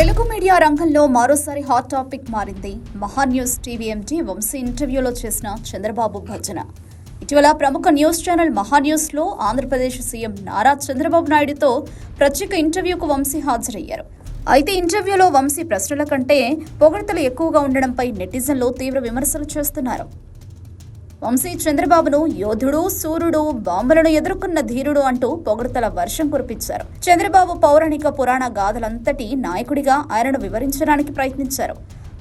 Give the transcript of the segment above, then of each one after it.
Telugu media రంగంలో మరోసారి hot topic మారింది. మహాన్యూస్ టీవీ ఎండీ వంశీ ఇంటర్వ్యూలో చేసిన చంద్రబాబు భజన. ఇటీవల ప్రముఖ news channel మహాన్యూస్లో Andhra Pradesh CM Nara Chandrababu నాయుడుతో ప్రత్యేక ఇంటర్వ్యూకు వంశీ హాజరయ్యారు. అయితే ఇంటర్వ్యూలో వంశీ ప్రశ్నల కంటే పొగడ్తలు ఎక్కువగా ఉండడంపై నెటిజన్లు తీవ్ర విమర్శలు చేస్తున్నారు. వంశీ చంద్రబాబును యోధుడు, సూర్యుడు, బాంబులను ఎదుర్కొన్న ధీరుడు అంటూ పొగడ్తల వర్షం కురిపించారు. చంద్రబాబు పౌరాణిక పురాణ గాథలంతటి నాయకుడిగా ఆయనను వివరించడానికి ప్రయత్నించారు.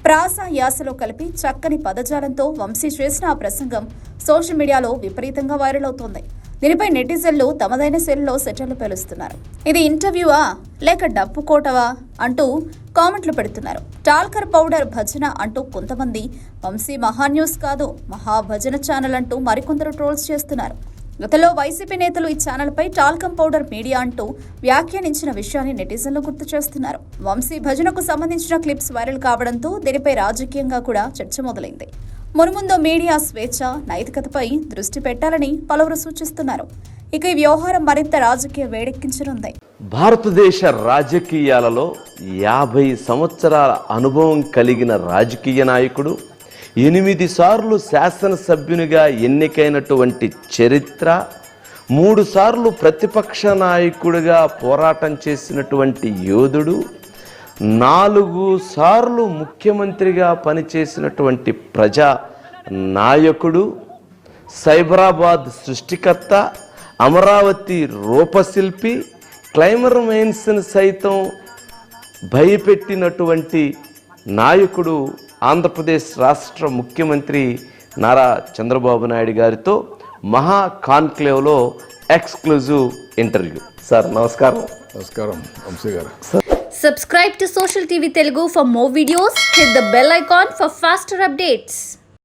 ప్రాస యాసలో కలిపి చక్కని పదజాలంతో వంశీ చేసిన ఆ ప్రసంగం సోషల్ మీడియాలో విపరీతంగా వైరల్ అవుతోంది. దీనిపై నెటిజన్లు తమదైన శైలిలో సెటర్లు పేలుస్తున్నారు. ఇది ఇంటర్వ్యూవా లేక డప్పు కోటవా అంటూ కామెంట్లు పెడుతున్నారు. టాల్కర్ పౌడర్ భజన అంటూ కొంతమంది, వంశీ మహాన్యూస్ కాదు మహాభజన ఛానల్ అంటూ మరికొందరు ట్రోల్స్ చేస్తున్నారు. గతంలో వైసీపీ నేతలు ఈ ఛానల్పై టాల్కమ్ పౌడర్ మీడియా అంటూ వ్యాఖ్యానించిన విషయాన్ని నెటిజన్లు గుర్తు చేస్తున్నారు. వంశీ భజనకు సంబంధించిన క్లిప్స్ వైరల్ కావడంతో దీనిపై రాజకీయంగా కూడా చర్చ మొదలైంది. మున్ముందు మీడియా స్వేచ్ఛ, నైతికతపై దృష్టి పెట్టాలని పలువురు సూచిస్తున్నారు. ఇక ఈ వ్యవహారం మరింత రాజకీయ వేడెక్కించనుంది. భారతదేశ రాజకీయాలలో 50 సంవత్సరాల అనుభవం కలిగిన రాజకీయ నాయకుడు, 8 సార్లు శాసనసభ్యునిగా ఎన్నికైనటువంటి చరిత్ర, 3 సార్లు ప్రతిపక్ష నాయకుడిగా పోరాటం చేసినటువంటి యోధుడు, 4 సార్లు ముఖ్యమంత్రిగా పనిచేసినటువంటి ప్రజా నాయకుడు, సైబరాబాద్ సృష్టికర్త, అమరావతి రూపశిల్పి, క్లైమర్ మైన్స్ని సైతం భయపెట్టినటువంటి నాయకుడు ఆంధ్రప్రదేశ్ రాష్ట్ర ముఖ్యమంత్రి నారా చంద్రబాబు నాయుడు గారితో మహా కాన్క్లేవ్లో ఎక్స్క్లూజివ్ ఇంటర్వ్యూ. సార్ నమస్కారం. నమస్కారం వంశీ గారు. Subscribe to Social TV Telugu for more videos. Hit the bell icon for faster updates.